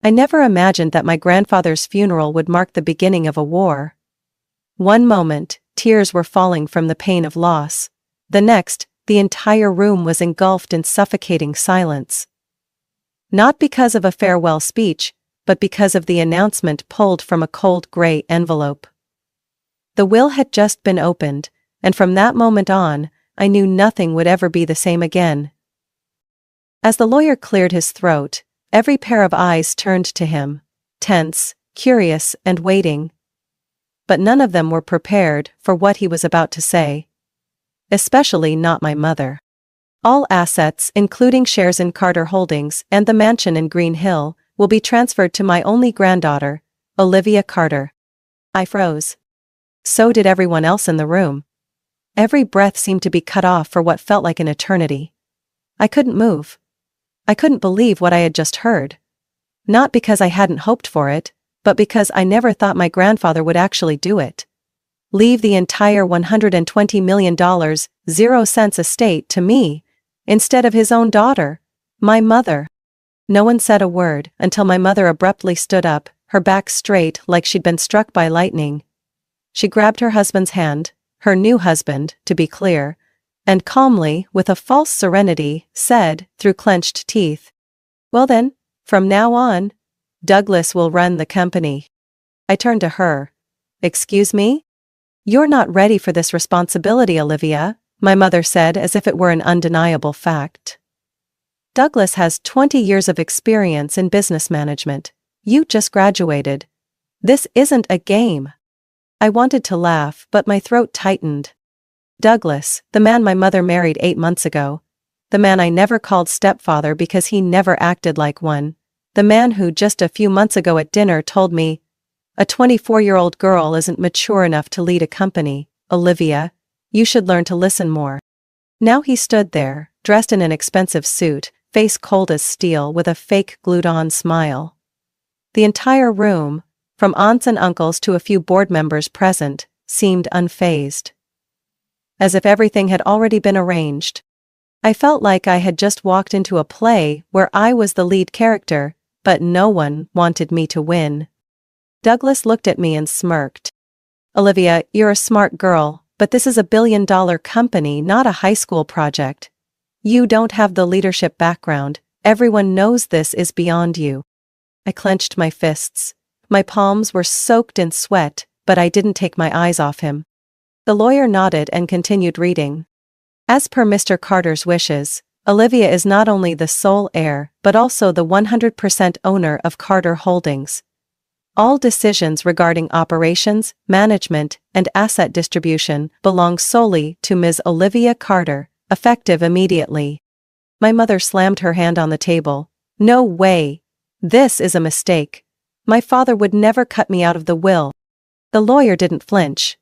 I never imagined that my grandfather's funeral would mark the beginning of a war. One moment, tears were falling from the pain of loss. The next, the entire room was engulfed in suffocating silence. Not because of a farewell speech, but because of the announcement pulled from a cold gray envelope. The will had just been opened, and from that moment on, I knew nothing would ever be the same again. As the lawyer cleared his throat, every pair of eyes turned to him, tense, curious, and waiting. But none of them were prepared for what he was about to say. Especially not my mother. All assets, including shares in Carter Holdings and the mansion in Green Hill, will be transferred to my only granddaughter, Olivia Carter. I froze. So did everyone else in the room. Every breath seemed to be cut off for what felt like an eternity. I couldn't move. I couldn't believe what I had just heard. Not because I hadn't hoped for it, but because I never thought my grandfather would actually do it. Leave the entire $120 million, 0 cents estate to me, instead of his own daughter, my mother. No one said a word until my mother abruptly stood up, her back straight like she'd been struck by lightning. She grabbed her husband's hand, her new husband, to be clear, and calmly, with a false serenity, said, through clenched teeth, "Well then, from now on, Douglas will run the company." I turned to her. "Excuse me? You're not ready for this responsibility, Olivia," my mother said as if it were an undeniable fact. "Douglas has 20 years of experience in business management. You just graduated. This isn't a game." I wanted to laugh, but my throat tightened. Douglas, the man my mother married 8 months ago. The man I never called stepfather because he never acted like one. The man who just a few months ago at dinner told me, "A 24-year-old girl isn't mature enough to lead a company, Olivia. You should learn to listen more." Now he stood there, dressed in an expensive suit, face cold as steel with a fake glued-on smile. The entire room, from aunts and uncles to a few board members present, seemed unfazed. As if everything had already been arranged. I felt like I had just walked into a play where I was the lead character, but no one wanted me to win. Douglas looked at me and smirked. "Olivia, you're a smart girl, but this is a billion-dollar company, not a high school project. You don't have the leadership background. Everyone knows this is beyond you." I clenched my fists. My palms were soaked in sweat, but I didn't take my eyes off him. The lawyer nodded and continued reading. "As per Mr. Carter's wishes, Olivia is not only the sole heir but also the 100% owner of Carter Holdings. All decisions regarding operations, management, and asset distribution belong solely to Ms. Olivia Carter, effective immediately." My mother slammed her hand on the table. "No way! This is a mistake. My father would never cut me out of the will." The lawyer didn't flinch.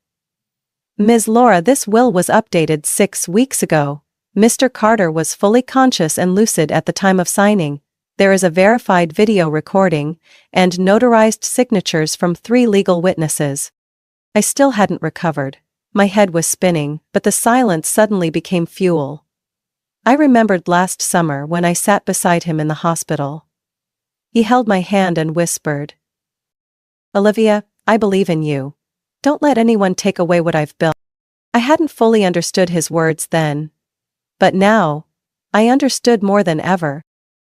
"Ms. Laura, this will was updated 6 weeks ago. Mr. Carter was fully conscious and lucid at the time of signing. There is a verified video recording and notarized signatures from 3 legal witnesses." I still hadn't recovered. My head was spinning, but the silence suddenly became fuel. I remembered last summer when I sat beside him in the hospital. He held my hand and whispered, "Olivia, I believe in you. Don't let anyone take away what I've built." I hadn't fully understood his words then. But now, I understood more than ever.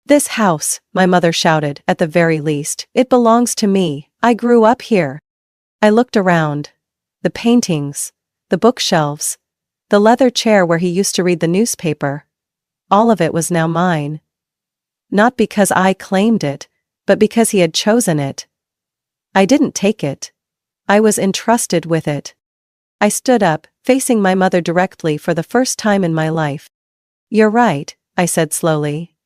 "This house," my mother shouted, "at the very least, it belongs to me. I grew up here." I looked around. The paintings, the bookshelves, the leather chair where he used to read the newspaper. All of it was now mine. Not because I claimed it, but because he had chosen it. I didn't take it. I was entrusted with it. I stood up, facing my mother directly for the first time in my life. "You're right," I said slowly.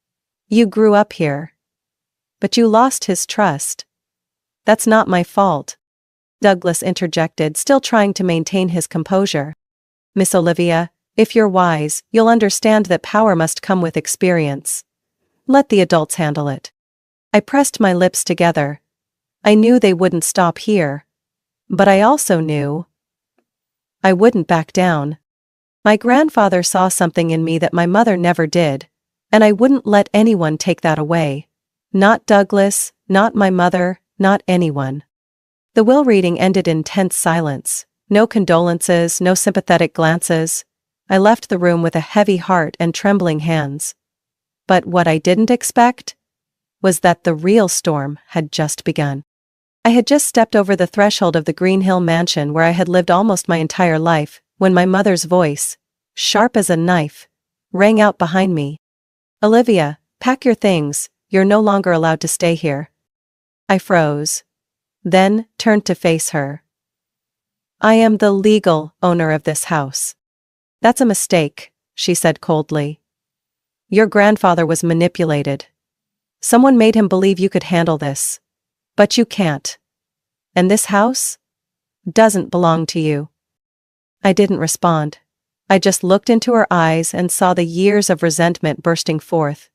"You grew up here. But you lost his trust." "That's not my fault," Douglas interjected, still trying to maintain his composure. "Miss Olivia, if you're wise, you'll understand that power must come with experience. Let the adults handle it." I pressed my lips together. I knew they wouldn't stop here. But I also knew I wouldn't back down. My grandfather saw something in me that my mother never did, and I wouldn't let anyone take that away. Not Douglas, not my mother, not anyone. The will reading ended in tense silence. No condolences, no sympathetic glances. I left the room with a heavy heart and trembling hands. But what I didn't expect was that the real storm had just begun. I had just stepped over the threshold of the Green Hill mansion where I had lived almost my entire life, when my mother's voice, sharp as a knife, rang out behind me. "Olivia, pack your things, you're no longer allowed to stay here." I froze. Then turned to face her. "I am the legal owner of this house." "That's a mistake," she said coldly. "Your grandfather was manipulated. Someone made him believe you could handle this. But you can't. And this house doesn't belong to you." I didn't respond. I just looked into her eyes and saw the years of resentment bursting forth.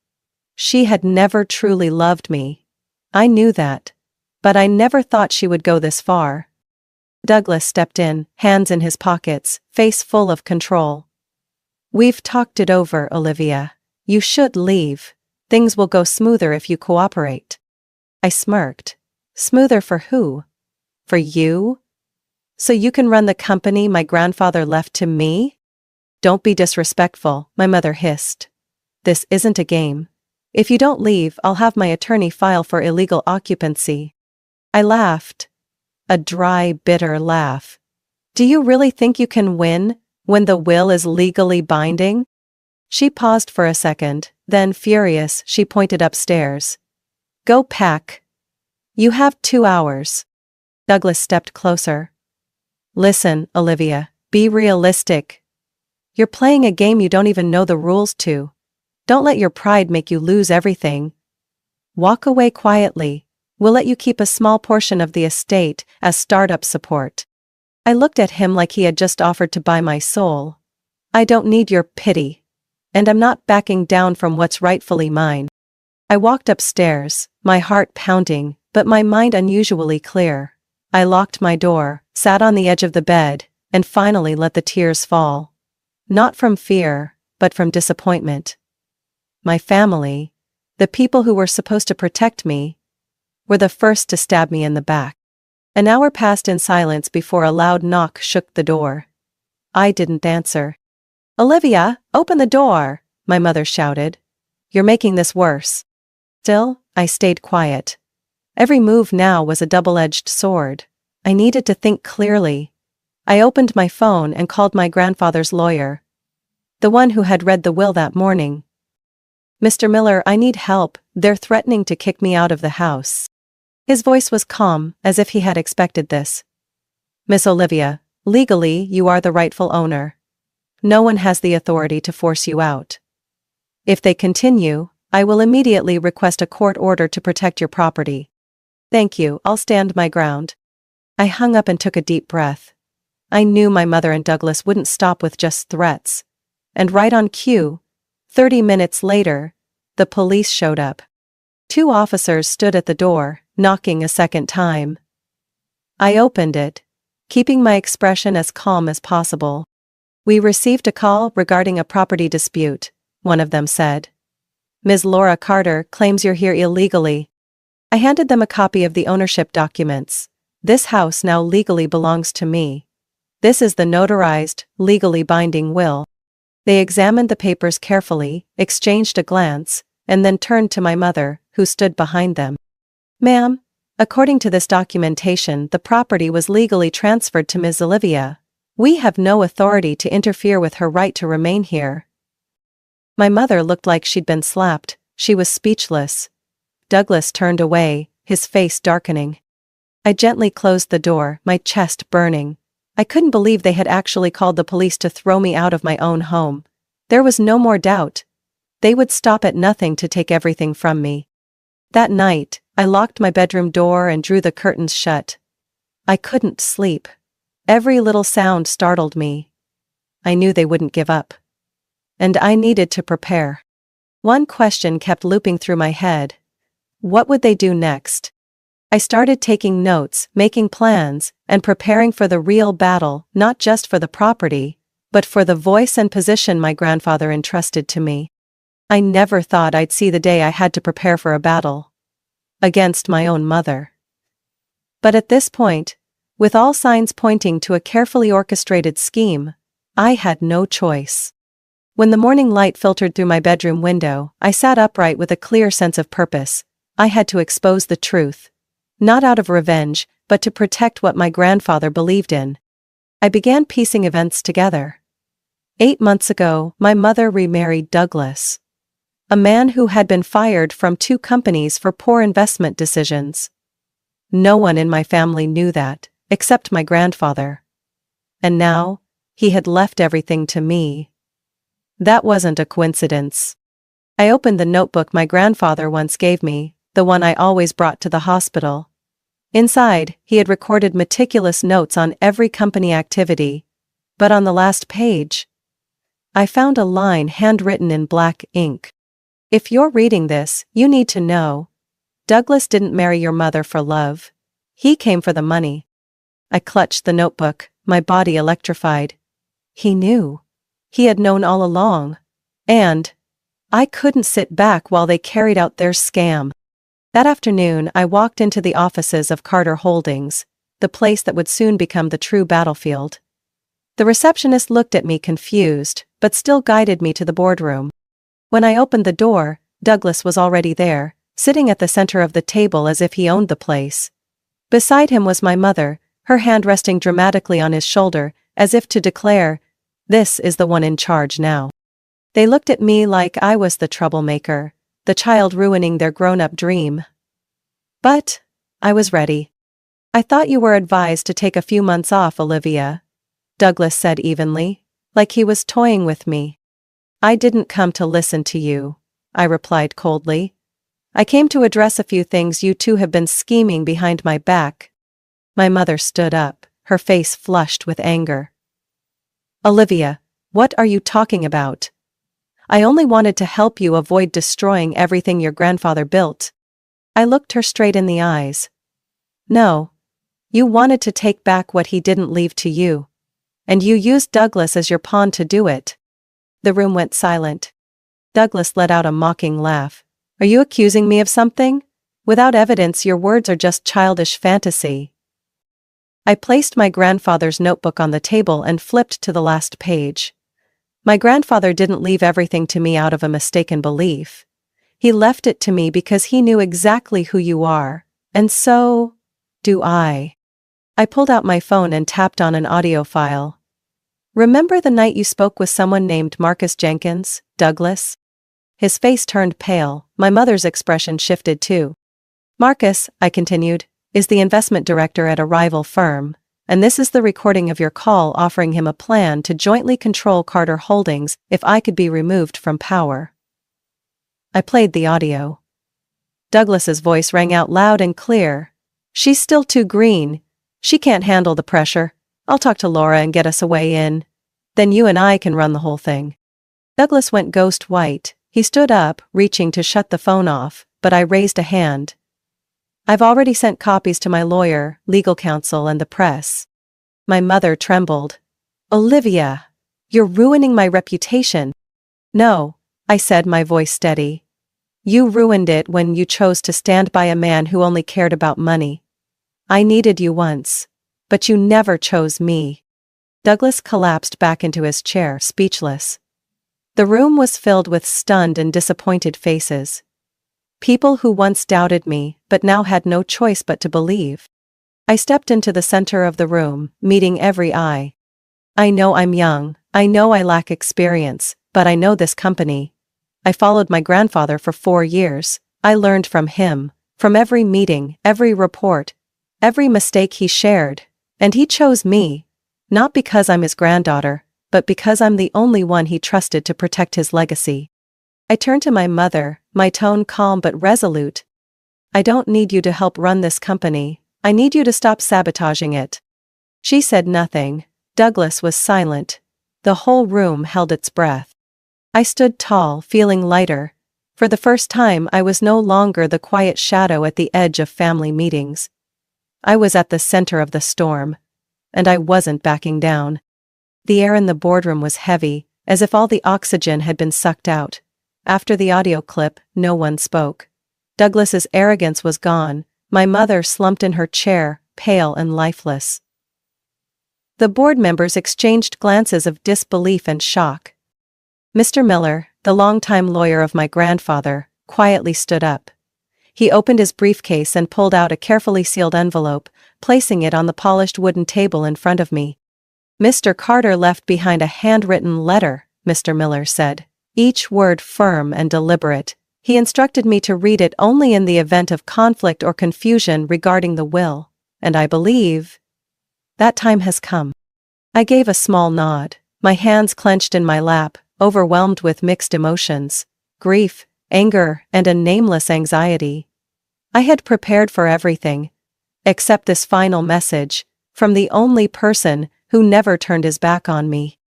She had never truly loved me. I knew that. But I never thought she would go this far. Douglas stepped in, hands in his pockets, face full of control. "We've talked it over, Olivia. You should leave. Things will go smoother if you cooperate." I smirked. "Smoother for who? For you? So you can run the company my grandfather left to me?" "Don't be disrespectful," my mother hissed. "This isn't a game. If you don't leave, I'll have my attorney file for illegal occupancy." I laughed. A dry, bitter laugh. "Do you really think you can win when the will is legally binding?" She paused for a second, then, furious, she pointed upstairs. "Go pack. You have 2 hours." Douglas stepped closer. "Listen, Olivia, be realistic. You're playing a game you don't even know the rules to. Don't let your pride make you lose everything. Walk away quietly. We'll let you keep a small portion of the estate as startup support." I looked at him like he had just offered to buy my soul. "I don't need your pity. And I'm not backing down from what's rightfully mine." I walked upstairs, my heart pounding, but my mind unusually clear. I locked my door, sat on the edge of the bed, and finally let the tears fall. Not from fear, but from disappointment. My family, the people who were supposed to protect me, were the first to stab me in the back. An hour passed in silence before a loud knock shook the door. I didn't answer. "Olivia, open the door!" my mother shouted. "You're making this worse." Still, I stayed quiet. Every move now was a double-edged sword. I needed to think clearly. I opened my phone and called my grandfather's lawyer. The one who had read the will that morning. "Mr. Miller, I need help. They're threatening to kick me out of the house." His voice was calm, as if he had expected this. "Miss Olivia, legally you are the rightful owner. No one has the authority to force you out. If they continue, I will immediately request a court order to protect your property." "Thank you, I'll stand my ground." I hung up and took a deep breath. I knew my mother and Douglas wouldn't stop with just threats. And right on cue, 30 minutes later, the police showed up. 2 officers stood at the door, knocking a second time. I opened it, keeping my expression as calm as possible. "We received a call regarding a property dispute," one of them said. "Ms. Laura Carter claims you're here illegally." I handed them a copy of the ownership documents. "This house now legally belongs to me. This is the notarized, legally binding will." They examined the papers carefully, exchanged a glance, and then turned to my mother, who stood behind them. "Ma'am, according to this documentation, the property was legally transferred to Ms. Olivia. We have no authority to interfere with her right to remain here." My mother looked like she'd been slapped. She was speechless. Douglas turned away, his face darkening. I gently closed the door, my chest burning. I couldn't believe they had actually called the police to throw me out of my own home. There was no more doubt. They would stop at nothing to take everything from me. That night, I locked my bedroom door and drew the curtains shut. I couldn't sleep. Every little sound startled me. I knew they wouldn't give up. And I needed to prepare. One question kept looping through my head. What would they do next? I started taking notes, making plans, and preparing for the real battle, not just for the property, but for the voice and position my grandfather entrusted to me. I never thought I'd see the day I had to prepare for a battle. against my own mother. But at this point, with all signs pointing to a carefully orchestrated scheme, I had no choice. When the morning light filtered through my bedroom window, I sat upright with a clear sense of purpose. I had to expose the truth. Not out of revenge, but to protect what my grandfather believed in. I began piecing events together. 8 months ago, my mother remarried Douglas, a man who had been fired from 2 companies for poor investment decisions. No one in my family knew that, except my grandfather. And now, he had left everything to me. That wasn't a coincidence. I opened the notebook my grandfather once gave me, the one I always brought to the hospital. Inside, he had recorded meticulous notes on every company activity. But on the last page, I found a line handwritten in black ink. If you're reading this, you need to know. Douglas didn't marry your mother for love. He came for the money. I clutched the notebook, my body electrified. He knew. He had known all along. And I couldn't sit back while they carried out their scam. That afternoon, I walked into the offices of Carter Holdings, the place that would soon become the true battlefield. The receptionist looked at me confused, but still guided me to the boardroom. When I opened the door, Douglas was already there, sitting at the center of the table as if he owned the place. Beside him was my mother, her hand resting dramatically on his shoulder, as if to declare, "This is the one in charge now." They looked at me like I was the troublemaker, the child ruining their grown-up dream. But I was ready. "I thought you were advised to take a few months off, Olivia," Douglas said evenly, like he was toying with me. "I didn't come to listen to you," I replied coldly. "I came to address a few things you two have been scheming behind my back." My mother stood up, her face flushed with anger. "Olivia, what are you talking about? I only wanted to help you avoid destroying everything your grandfather built." I looked her straight in the eyes. "No. You wanted to take back what he didn't leave to you. And you used Douglas as your pawn to do it." The room went silent. Douglas let out a mocking laugh. "Are you accusing me of something? Without evidence, your words are just childish fantasy." I placed my grandfather's notebook on the table and flipped to the last page. My grandfather didn't leave everything to me out of a mistaken belief. He left it to me because he knew exactly who you are, and so do I. I pulled out my phone and tapped on an audio file. "Remember the night you spoke with someone named Marcus Jenkins, Douglas?" His face turned pale, my mother's expression shifted too. "Marcus," I continued, "is the investment director at a rival firm, and this is the recording of your call offering him a plan to jointly control Carter Holdings if I could be removed from power." I played the audio. Douglas's voice rang out loud and clear. "She's still too green. She can't handle the pressure. I'll talk to Laura and get us a way in. Then you and I can run the whole thing." Douglas went ghost white. He stood up, reaching to shut the phone off, but I raised a hand. "I've already sent copies to my lawyer, legal counsel, and the press." My mother trembled. "Olivia, you're ruining my reputation." "No," I said, my voice steady. "You ruined it when you chose to stand by a man who only cared about money. I needed you once, but you never chose me." Douglas collapsed back into his chair, speechless. The room was filled with stunned and disappointed faces. People who once doubted me, but now had no choice but to believe. I stepped into the center of the room, meeting every eye. "I know I'm young, I know I lack experience, but I know this company. I followed my grandfather for 4 years, I learned from him, from every meeting, every report, every mistake he shared, and he chose me, not because I'm his granddaughter, but because I'm the only one he trusted to protect his legacy." I turned to my mother, my tone calm but resolute. "I don't need you to help run this company, I need you to stop sabotaging it." She said nothing. Douglas was silent. The whole room held its breath. I stood tall, feeling lighter. For the first time, I was no longer the quiet shadow at the edge of family meetings. I was at the center of the storm. And I wasn't backing down. The air in the boardroom was heavy, as if all the oxygen had been sucked out. After the audio clip, no one spoke. Douglas's arrogance was gone. My mother slumped in her chair, pale and lifeless. The board members exchanged glances of disbelief and shock. Mr. Miller, the longtime lawyer of my grandfather, quietly stood up. He opened his briefcase and pulled out a carefully sealed envelope, placing it on the polished wooden table in front of me. "Mr. Carter left behind a handwritten letter," Mr. Miller said, each word firm and deliberate. "He instructed me to read it only in the event of conflict or confusion regarding the will, and I believe that time has come." I gave a small nod, my hands clenched in my lap, overwhelmed with mixed emotions, grief, anger, and a nameless anxiety. I had prepared for everything, except this final message, from the only person who never turned his back on me.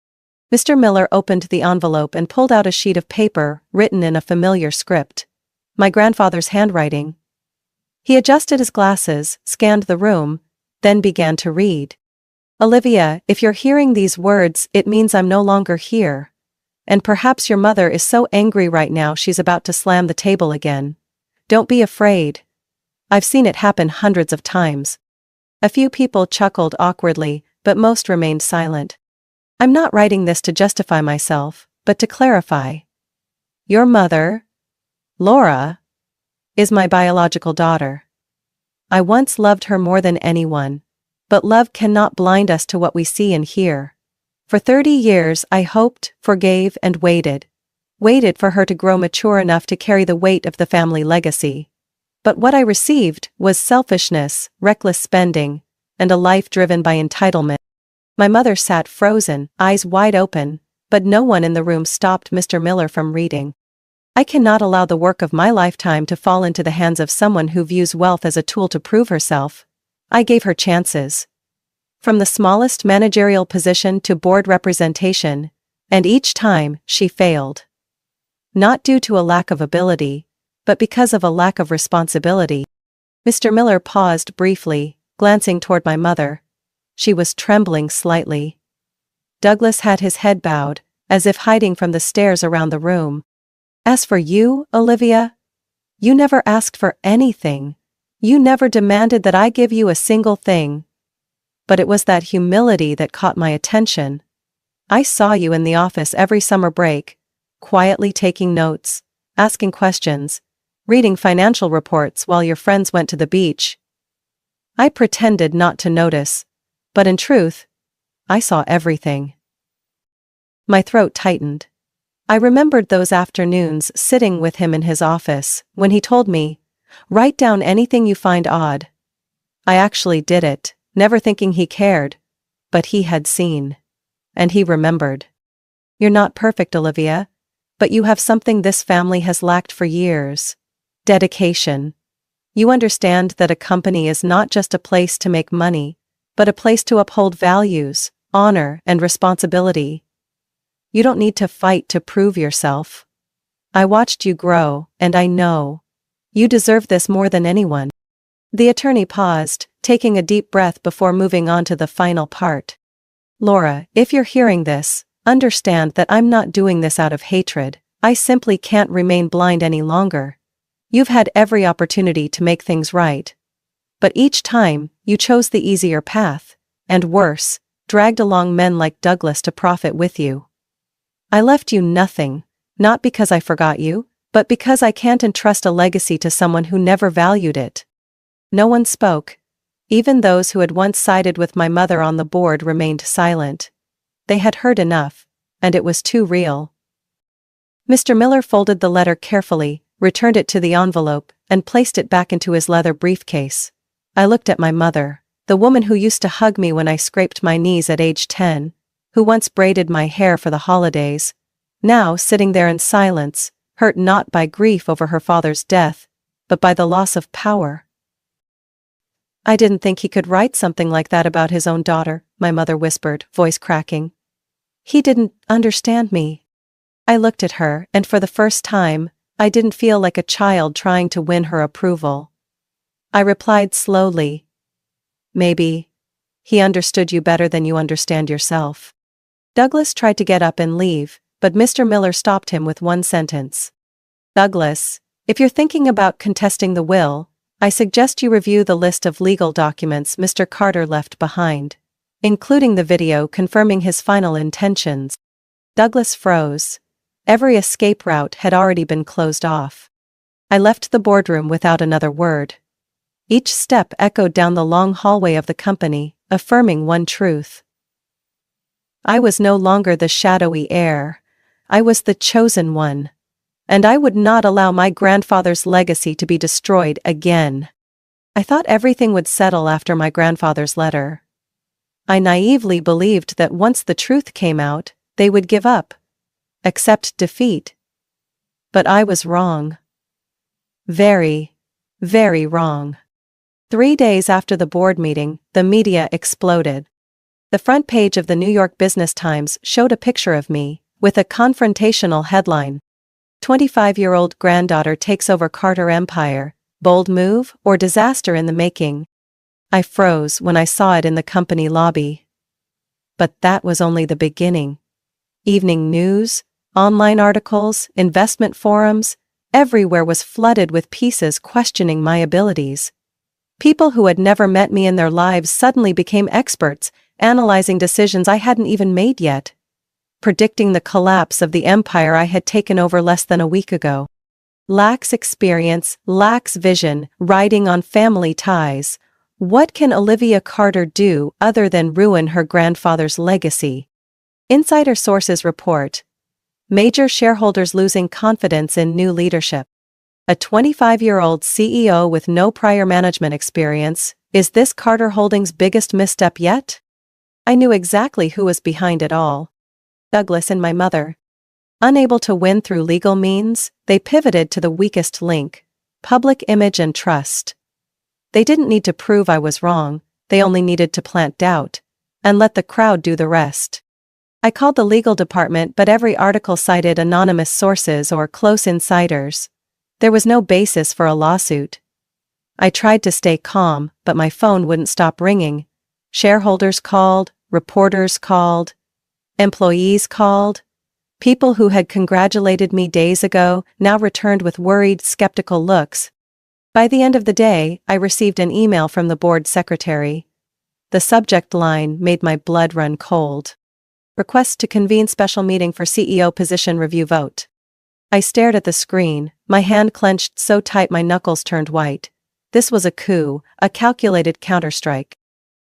Mr. Miller opened the envelope and pulled out a sheet of paper written in a familiar script. My grandfather's handwriting. He adjusted his glasses, scanned the room, then began to read. "Olivia, if you're hearing these words, it means I'm no longer here. And perhaps your mother is so angry right now she's about to slam the table again. Don't be afraid. I've seen it happen hundreds of times." A few people chuckled awkwardly, but most remained silent. "I'm not writing this to justify myself, but to clarify. Your mother, Laura, is my biological daughter. I once loved her more than anyone, but love cannot blind us to what we see and hear. For 30 years I hoped, forgave, and waited for her to grow mature enough to carry the weight of the family legacy. But what I received was selfishness, reckless spending, and a life driven by entitlement." My mother sat frozen, eyes wide open, but no one in the room stopped Mr. Miller from reading. "I cannot allow the work of my lifetime to fall into the hands of someone who views wealth as a tool to prove herself. I gave her chances. From the smallest managerial position to board representation, and each time she failed. Not due to a lack of ability, but because of a lack of responsibility." Mr. Miller paused briefly, glancing toward my mother. She was trembling slightly. Douglas had his head bowed, as if hiding from the stares around the room. "As for you, Olivia, you never asked for anything. You never demanded that I give you a single thing. But it was that humility that caught my attention. I saw you in the office every summer break, quietly taking notes, asking questions, reading financial reports while your friends went to the beach. I pretended not to notice, but in truth, I saw everything." My throat tightened. I remembered those afternoons sitting with him in his office, when he told me, "Write down anything you find odd." I actually did it, never thinking he cared, but he had seen. And he remembered. "You're not perfect, Olivia, but you have something this family has lacked for years. Dedication. You understand that a company is not just a place to make money, but a place to uphold values, honor, and responsibility. You don't need to fight to prove yourself. I watched you grow, and I know you deserve this more than anyone." The attorney paused, taking a deep breath before moving on to the final part. "Laura, if you're hearing this, understand that I'm not doing this out of hatred. I simply can't remain blind any longer. You've had every opportunity to make things right. But each time, you chose the easier path, and worse, dragged along men like Douglas to profit with you. I left you nothing, not because I forgot you, but because I can't entrust a legacy to someone who never valued it." No one spoke. Even those who had once sided with my mother on the board remained silent. They had heard enough, and it was too real. Mr. Miller folded the letter carefully, returned it to the envelope, and placed it back into his leather briefcase. I looked at my mother, the woman who used to hug me when I scraped my knees at age 10, who once braided my hair for the holidays, now sitting there in silence, hurt not by grief over her father's death, but by the loss of power. "I didn't think he could write something like that about his own daughter," my mother whispered, voice cracking. "He didn't understand me." I looked at her, and for the first time, I didn't feel like a child trying to win her approval. I replied slowly, "Maybe he understood you better than you understand yourself." Douglas tried to get up and leave, but Mr. Miller stopped him with one sentence. "Douglas, If you're thinking about contesting the will, I suggest you review the list of legal documents Mr. Carter left behind, including the video confirming his final intentions. Douglas froze. Every escape route had already been closed off. I left the boardroom without another word. Each step echoed down the long hallway of the company, affirming one truth. I was no longer the shadowy heir. I was the chosen one. And I would not allow my grandfather's legacy to be destroyed again. I thought everything would settle after my grandfather's letter. I naively believed that once the truth came out, they would give up, accept defeat. But I was wrong. Very, very wrong. 3 days after the board meeting, the media exploded. The front page of the New York Business Times showed a picture of me, with a confrontational headline. 25-year-old granddaughter takes over Carter Empire, bold move or disaster in the making. I froze when I saw it in the company lobby. But that was only the beginning. Evening news, online articles, investment forums, everywhere was flooded with pieces questioning my abilities. People who had never met me in their lives suddenly became experts, analyzing decisions I hadn't even made yet, predicting the collapse of the empire I had taken over less than a week ago. Lacks experience, lacks vision, riding on family ties. What can Olivia Carter do other than ruin her grandfather's legacy? Insider sources report. Major shareholders losing confidence in new leadership. A 25-year-old CEO with no prior management experience. Is this Carter Holdings' biggest misstep yet? I knew exactly who was behind it all. Douglas and my mother. Unable to win through legal means, they pivoted to the weakest link: public image and trust. They didn't need to prove I was wrong, they only needed to plant doubt, and let the crowd do the rest. I called the legal department, but every article cited anonymous sources or close insiders. There was no basis for a lawsuit. I tried to stay calm, but my phone wouldn't stop ringing. Shareholders called, reporters called, employees called. People who had congratulated me days ago now returned with worried, skeptical looks. By the end of the day, I received an email from the board secretary. The subject line made my blood run cold. Request to convene special meeting for CEO position review vote. I stared at the screen, my hand clenched so tight my knuckles turned white. This was a coup, a calculated counterstrike.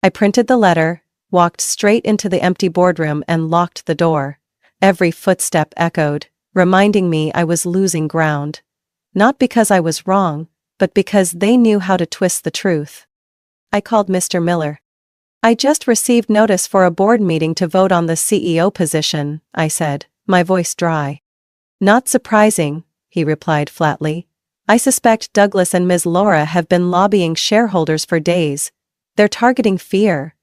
I printed the letter, walked straight into the empty boardroom and locked the door. Every footstep echoed, reminding me I was losing ground. Not because I was wrong, but because they knew how to twist the truth. I called Mr. Miller. I just received notice for a board meeting to vote on the CEO position, I said, my voice dry. Not surprising, he replied flatly. I suspect Douglas and Ms. Laura have been lobbying shareholders for days. They're targeting fear.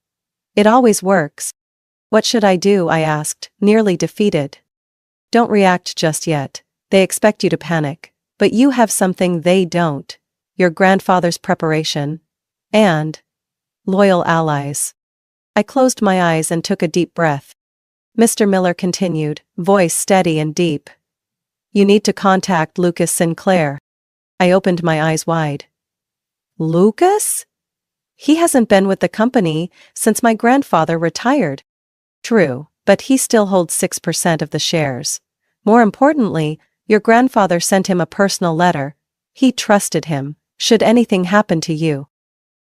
It always works. What should I do? I asked, nearly defeated. Don't react just yet. They expect you to panic. But you have something they don't. Your grandfather's preparation. And loyal allies. I closed my eyes and took a deep breath. Mr. Miller continued, voice steady and deep. You need to contact Lucas Sinclair. I opened my eyes wide. Lucas? He hasn't been with the company since my grandfather retired. True, but he still holds 6% of the shares. More importantly, your grandfather sent him a personal letter. He trusted him, should anything happen to you.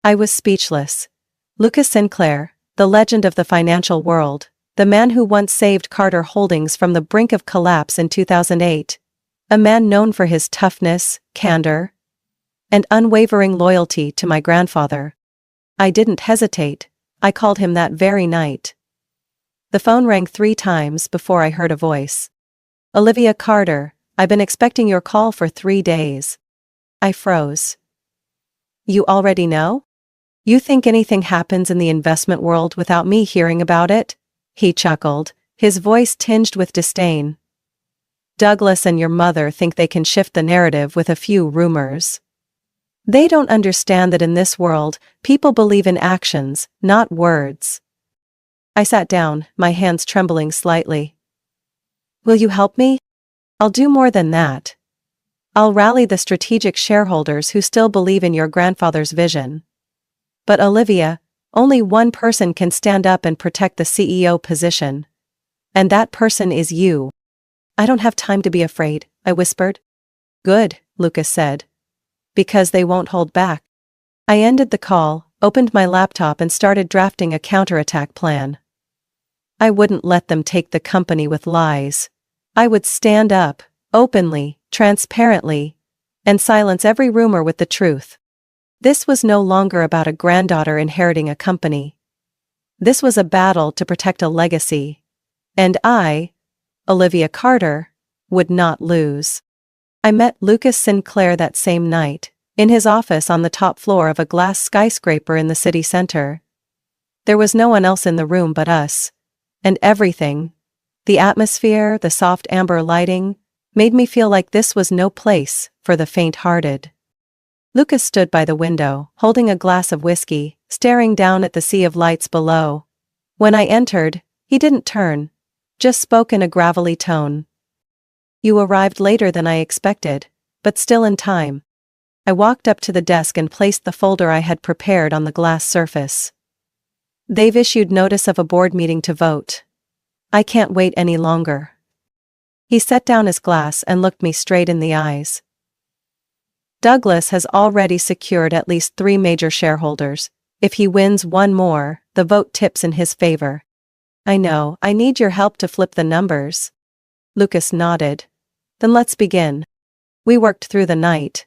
I was speechless. Lucas Sinclair, the legend of the financial world, the man who once saved Carter Holdings from the brink of collapse in 2008. A man known for his toughness, candor, and unwavering loyalty to my grandfather. I didn't hesitate. I called him that very night. The phone rang 3 times before I heard a voice. Olivia Carter, I've been expecting your call for 3 days. I froze. You already know? You think anything happens in the investment world without me hearing about it? He chuckled, his voice tinged with disdain. Douglas and your mother think they can shift the narrative with a few rumors. They don't understand that in this world, people believe in actions, not words. I sat down, my hands trembling slightly. Will you help me? I'll do more than that. I'll rally the strategic shareholders who still believe in your grandfather's vision. But Olivia, only one person can stand up and protect the CEO position. And that person is you. I don't have time to be afraid, I whispered. Good, Lucas said. Because they won't hold back. I ended the call, opened my laptop and started drafting a counterattack plan. I wouldn't let them take the company with lies. I would stand up, openly, transparently, and silence every rumor with the truth. This was no longer about a granddaughter inheriting a company. This was a battle to protect a legacy. And I, Olivia Carter, would not lose. I met Lucas Sinclair that same night, in his office on the top floor of a glass skyscraper in the city center. There was no one else in the room but us. And everything, the atmosphere, the soft amber lighting, made me feel like this was no place for the faint-hearted. Lucas stood by the window, holding a glass of whiskey, staring down at the sea of lights below. When I entered, he didn't turn, just spoke in a gravelly tone. You arrived later than I expected, but still in time. I walked up to the desk and placed the folder I had prepared on the glass surface. They've issued notice of a board meeting to vote. I can't wait any longer. He set down his glass and looked me straight in the eyes. Douglas has already secured at least 3 major shareholders. If he wins one more, the vote tips in his favor. I know, I need your help to flip the numbers. Lucas nodded. Then let's begin. We worked through the night.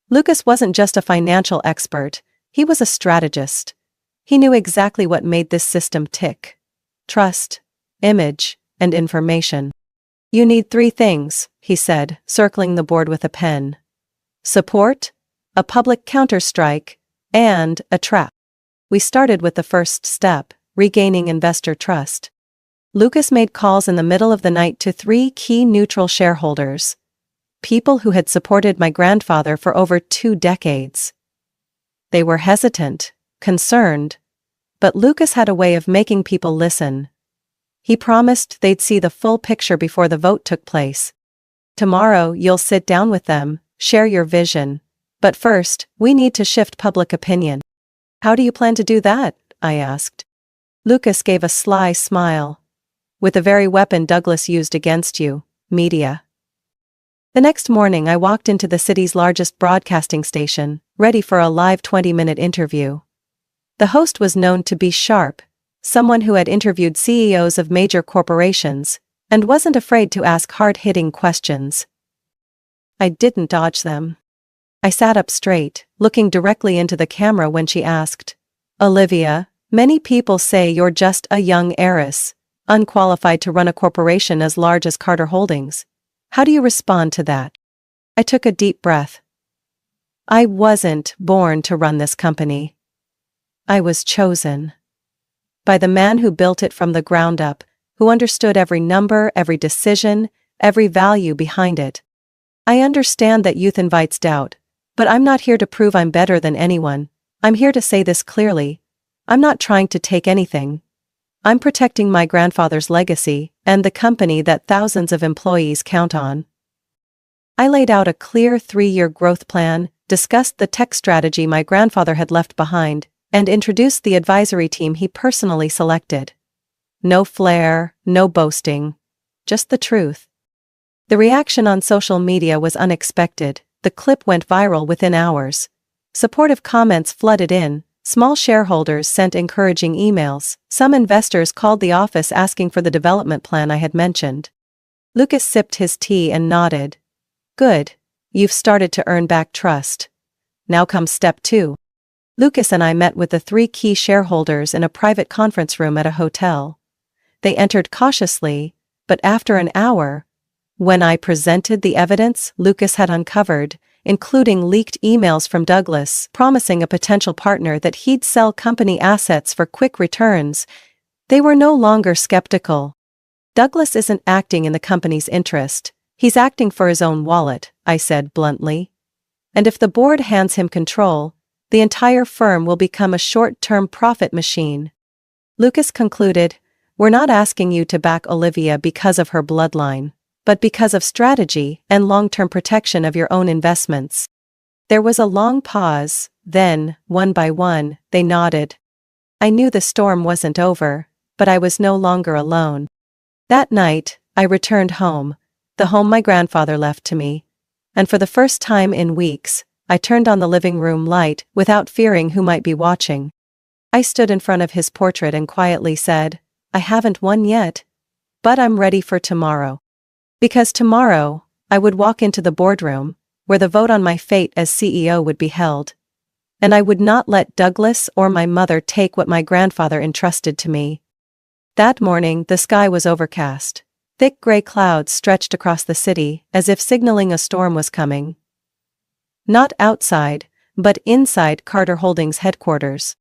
Lucas wasn't just a financial expert, he was a strategist. He knew exactly what made this system tick. Trust, image, and information. You need 3 things, he said, circling the board with a pen. Support, a public counterstrike, and a trap. We started with the first step, regaining investor trust. Lucas made calls in the middle of the night to 3 key neutral shareholders. People who had supported my grandfather for over 2 decades. They were hesitant, concerned, but Lucas had a way of making people listen. He promised they'd see the full picture before the vote took place. Tomorrow you'll sit down with them, share your vision. But first, we need to shift public opinion. How do you plan to do that? I asked. Lucas gave a sly smile. With the very weapon Douglas used against you, media. The next morning I walked into the city's largest broadcasting station, ready for a live 20-minute interview. The host was known to be sharp, someone who had interviewed CEOs of major corporations, and wasn't afraid to ask hard-hitting questions. I didn't dodge them. I sat up straight, looking directly into the camera when she asked, Olivia, many people say you're just a young heiress, unqualified to run a corporation as large as Carter Holdings. How do you respond to that? I took a deep breath. I wasn't born to run this company. I was chosen. By the man who built it from the ground up, who understood every number, every decision, every value behind it. I understand that youth invites doubt, but I'm not here to prove I'm better than anyone. I'm here to say this clearly. I'm not trying to take anything. I'm protecting my grandfather's legacy and the company that thousands of employees count on. I laid out a clear 3-year growth plan, discussed the tech strategy my grandfather had left behind, and introduced the advisory team he personally selected. No flair, no boasting. Just the truth. The reaction on social media was unexpected. The clip went viral within hours. Supportive comments flooded in. Small shareholders sent encouraging emails. Some investors called the office asking for the development plan I had mentioned. Lucas sipped his tea and nodded. Good. You've started to earn back trust. Now comes step 2. Lucas and I met with the 3 key shareholders in a private conference room at a hotel. They entered cautiously, but after an hour, when I presented the evidence Lucas had uncovered, including leaked emails from Douglas promising a potential partner that he'd sell company assets for quick returns, they were no longer skeptical. Douglas isn't acting in the company's interest, he's acting for his own wallet, I said bluntly. And if the board hands him control, the entire firm will become a short-term profit machine. Lucas concluded, We're not asking you to back Olivia because of her bloodline. but because of strategy and long-term protection of your own investments. There was a long pause, then, one by one, they nodded. I knew the storm wasn't over, but I was no longer alone. That night, I returned home, the home my grandfather left to me. And for the first time in weeks, I turned on the living room light without fearing who might be watching. I stood in front of his portrait and quietly said, "I haven't won yet. But I'm ready for tomorrow." Because tomorrow, I would walk into the boardroom, where the vote on my fate as CEO would be held. And I would not let Douglas or my mother take what my grandfather entrusted to me. That morning, the sky was overcast. Thick gray clouds stretched across the city, as if signaling a storm was coming. Not outside, but inside Carter Holdings headquarters.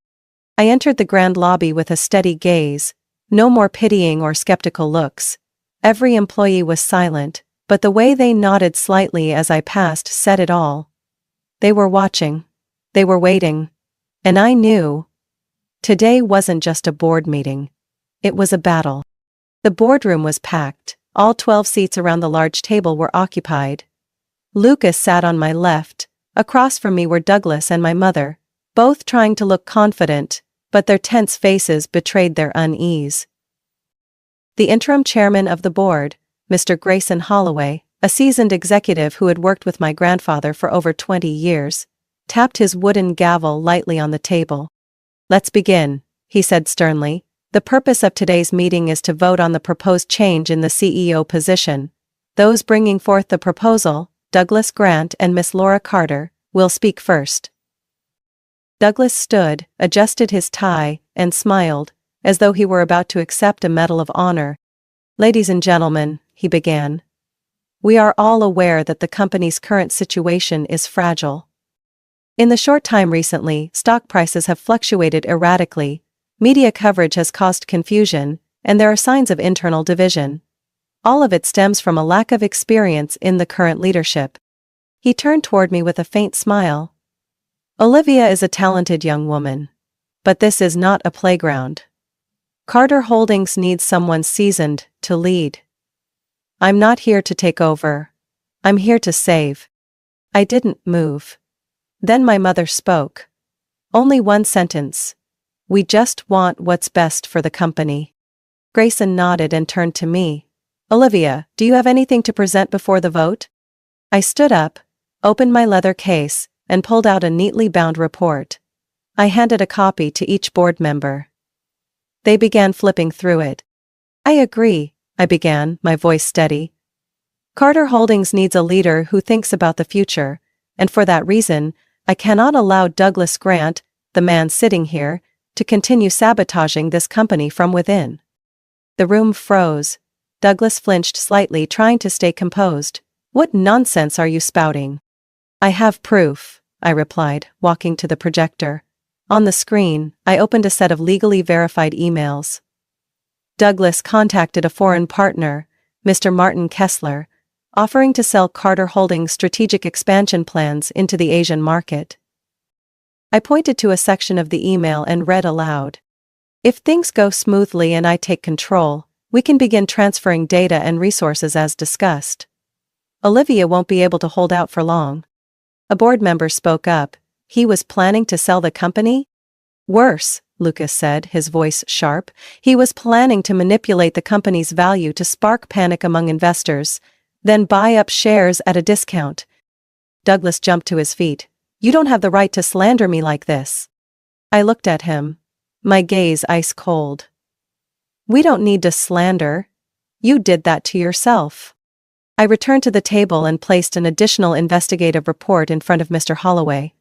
I entered the grand lobby with a steady gaze, no more pitying or skeptical looks. Every employee was silent, but the way they nodded slightly as I passed said it all. They were watching. They were waiting. And I knew. Today wasn't just a board meeting. It was a battle. The boardroom was packed. All 12 seats around the large table were occupied. Lucas sat on my left. Across from me were Douglas and my mother, both trying to look confident, but their tense faces betrayed their unease. The interim chairman of the board, Mr. Grayson Holloway, a seasoned executive who had worked with my grandfather for over 20 years, tapped his wooden gavel lightly on the table. "Let's begin," he said sternly. "The purpose of today's meeting is to vote on the proposed change in the CEO position. Those bringing forth the proposal, Douglas Grant and Miss Laura Carter, will speak first." Douglas stood, adjusted his tie, and smiled, as though he were about to accept a medal of honor. "Ladies and gentlemen," he began, "we are all aware that the company's current situation is fragile. In the short time recently, stock prices have fluctuated erratically, media coverage has caused confusion, and there are signs of internal division. All of it stems from a lack of experience in the current leadership." He turned toward me with a faint smile. "Olivia is a talented young woman. But this is not a playground. Carter Holdings needs someone seasoned to lead. I'm not here to take over. I'm here to save." I didn't move. Then my mother spoke. Only one sentence. "We just want what's best for the company." Grayson nodded and turned to me. "Olivia, do you have anything to present before the vote?" I stood up, opened my leather case, and pulled out a neatly bound report. I handed a copy to each board member. They began flipping through it. "I agree," I began, my voice steady. "Carter Holdings needs a leader who thinks about the future, and for that reason, I cannot allow Douglas Grant, the man sitting here, to continue sabotaging this company from within." The room froze. Douglas flinched slightly, trying to stay composed. "What nonsense are you spouting?" "I have proof," I replied, walking to the projector. On the screen, I opened a set of legally verified emails. Douglas contacted a foreign partner, Mr. Martin Kessler, offering to sell Carter Holdings' strategic expansion plans into the Asian market. I pointed to a section of the email and read aloud. "If things go smoothly and I take control, we can begin transferring data and resources as discussed. Olivia won't be able to hold out for long." A board member spoke up. "He was planning to sell the company?" "Worse," Lucas said, his voice sharp. "He was planning to manipulate the company's value to spark panic among investors, then buy up shares at a discount." Douglas jumped to his feet. "You don't have the right to slander me like this." I looked at him, my gaze ice cold. "We don't need to slander. You did that to yourself." I returned to the table and placed an additional investigative report in front of Mr. Holloway.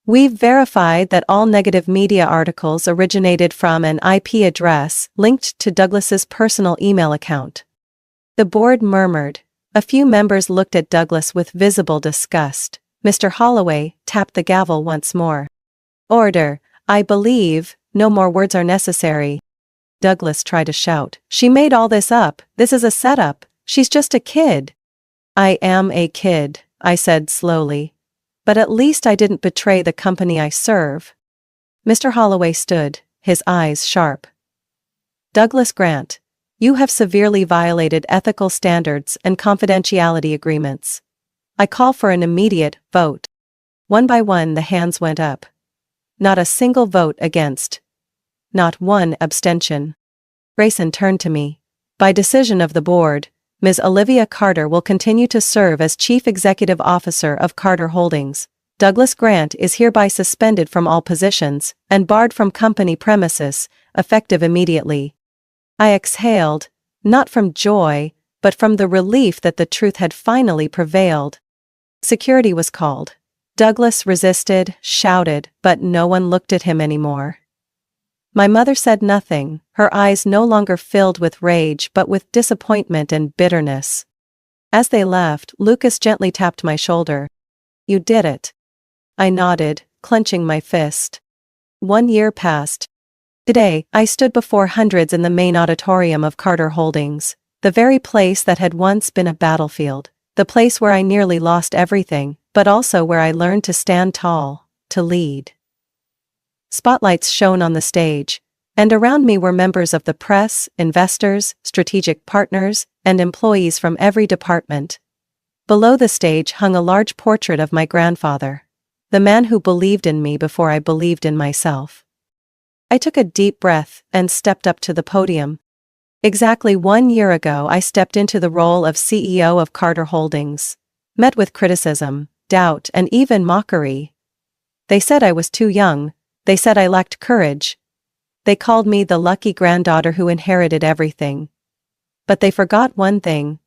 "We've verified that all negative media articles originated from an IP address linked to Douglas's personal email account." The board murmured. A few members looked at Douglas with visible disgust. Mr. Holloway tapped the gavel once more. "Order. I believe no more words are necessary." Douglas tried to shout. "She made all this up. This is a setup. She's just a kid." "I am a kid," I said slowly. "But at least I didn't betray the company I serve." Mr. Holloway stood, his eyes sharp. "Douglas Grant, You have severely violated ethical standards and confidentiality agreements. I call for an immediate vote. One by one the hands went up. Not a single vote against. Not one abstention. Grayson turned to me. By decision of the board, Ms. Olivia Carter will continue to serve as Chief Executive Officer of Carter Holdings. Douglas Grant is hereby suspended from all positions and barred from company premises, effective immediately. I exhaled, not from joy, but from the relief that the truth had finally prevailed. Security was called. Douglas resisted, shouted, but no one looked at him anymore. My mother said nothing, her eyes no longer filled with rage but with disappointment and bitterness. As they left, Lucas gently tapped my shoulder. You did it. I nodded, clenching my fist. 1 year passed. Today, I stood before hundreds in the main auditorium of Carter Holdings, the very place that had once been a battlefield, the place where I nearly lost everything, but also where I learned to stand tall, to lead. Spotlights shone on the stage, and around me were members of the press, investors, strategic partners, and employees from every department. Below the stage hung a large portrait of my grandfather, the man who believed in me before I believed in myself. I took a deep breath and stepped up to the podium. Exactly 1 year ago I stepped into the role of CEO of Carter Holdings, met with criticism, doubt, and even mockery. They said I was too young. They said I lacked courage. They called me the lucky granddaughter who inherited everything. But they forgot one thing.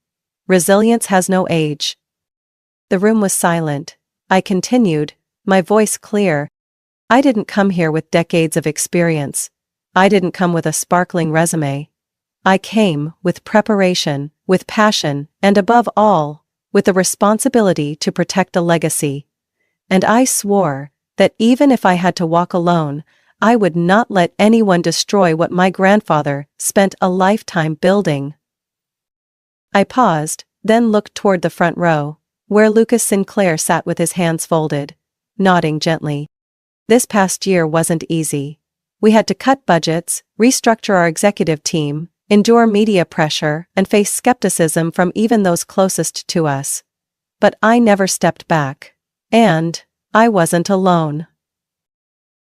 Resilience has no age. The room was silent. I continued, my voice clear. I didn't come here with decades of experience. I didn't come with a sparkling resume. I came with preparation, with passion, and above all, with the responsibility to protect a legacy. And I swore that even if I had to walk alone, I would not let anyone destroy what my grandfather spent a lifetime building. I paused, then looked toward the front row, where Lucas Sinclair sat with his hands folded, nodding gently. This past year wasn't easy. We had to cut budgets, restructure our executive team, endure media pressure, and face skepticism from even those closest to us. But I never stepped back. And I wasn't alone.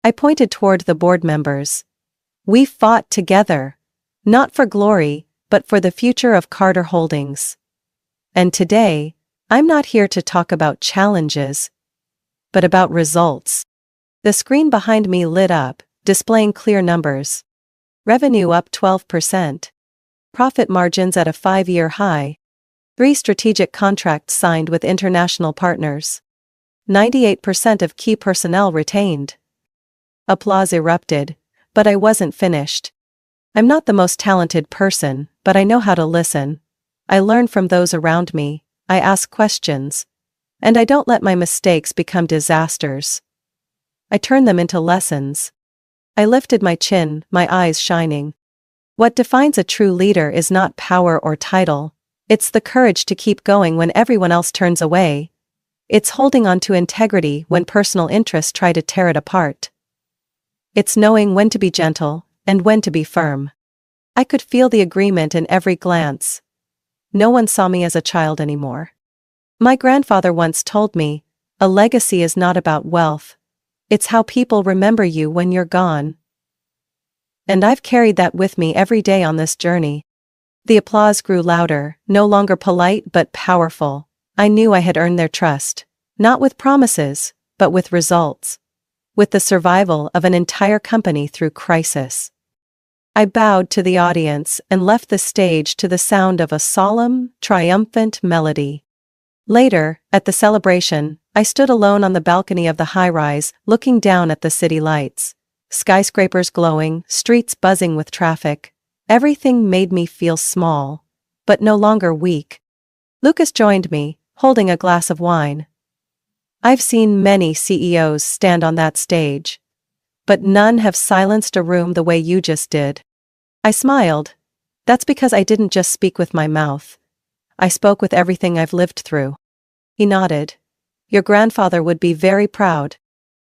I pointed toward the board members. We fought together, not for glory, but for the future of Carter Holdings. And today, I'm not here to talk about challenges, but about results. The screen behind me lit up, displaying clear numbers. Revenue up 12%. Profit margins at a 5-year high. 3 strategic contracts signed with international partners. 98% of key personnel retained. Applause erupted, but I wasn't finished. I'm not the most talented person, but I know how to listen. I learn from those around me, I ask questions. And I don't let my mistakes become disasters. I turn them into lessons. I lifted my chin, my eyes shining. What defines a true leader is not power or title. It's the courage to keep going when everyone else turns away. It's holding on to integrity when personal interests try to tear it apart. It's knowing when to be gentle and when to be firm. I could feel the agreement in every glance. No one saw me as a child anymore. My grandfather once told me, a legacy is not about wealth. It's how people remember you when you're gone. And I've carried that with me every day on this journey. The applause grew louder, no longer polite but powerful. I knew I had earned their trust, not with promises, but with results. With the survival of an entire company through crisis. I bowed to the audience and left the stage to the sound of a solemn, triumphant melody. Later, at the celebration, I stood alone on the balcony of the high-rise, looking down at the city lights. Skyscrapers glowing, streets buzzing with traffic. Everything made me feel small, but no longer weak. Lucas joined me, holding a glass of wine. I've seen many CEOs stand on that stage, but none have silenced a room the way you just did. I smiled. That's because I didn't just speak with my mouth. I spoke with everything I've lived through. He nodded. Your grandfather would be very proud.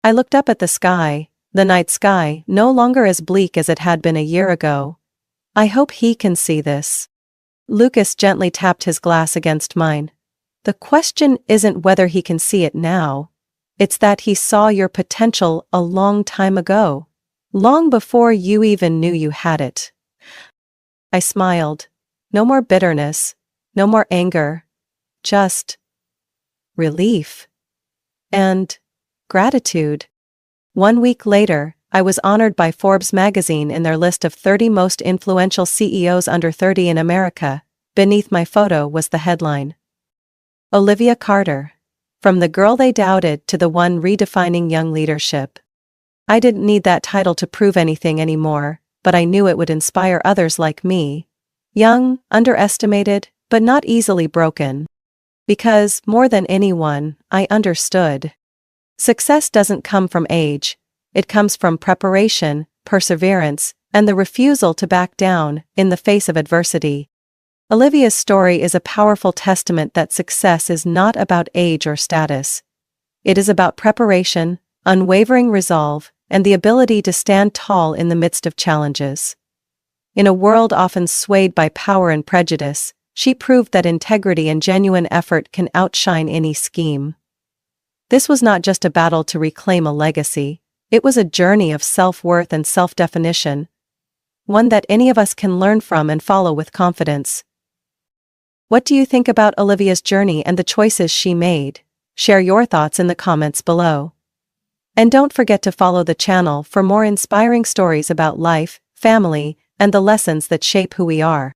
I looked up at the sky, the night sky, no longer as bleak as it had been a year ago. I hope he can see this. Lucas gently tapped his glass against mine. The question isn't whether he can see it now. It's that he saw your potential a long time ago. Long before you even knew you had it. I smiled. No more bitterness. No more anger. Just relief. And gratitude. 1 week later, I was honored by Forbes magazine in their list of 30 most influential CEOs under 30 in America. Beneath my photo was the headline. Olivia Carter. From the girl they doubted to the one redefining young leadership. I didn't need that title to prove anything anymore, but I knew it would inspire others like me. Young, underestimated, but not easily broken. Because, more than anyone, I understood. Success doesn't come from age. It comes from preparation, perseverance, and the refusal to back down in the face of adversity. Olivia's story is a powerful testament that success is not about age or status. It is about preparation, unwavering resolve, and the ability to stand tall in the midst of challenges. In a world often swayed by power and prejudice, she proved that integrity and genuine effort can outshine any scheme. This was not just a battle to reclaim a legacy, it was a journey of self-worth and self-definition. One that any of us can learn from and follow with confidence. What do you think about Olivia's journey and the choices she made? Share your thoughts in the comments below. And don't forget to follow the channel for more inspiring stories about life, family, and the lessons that shape who we are.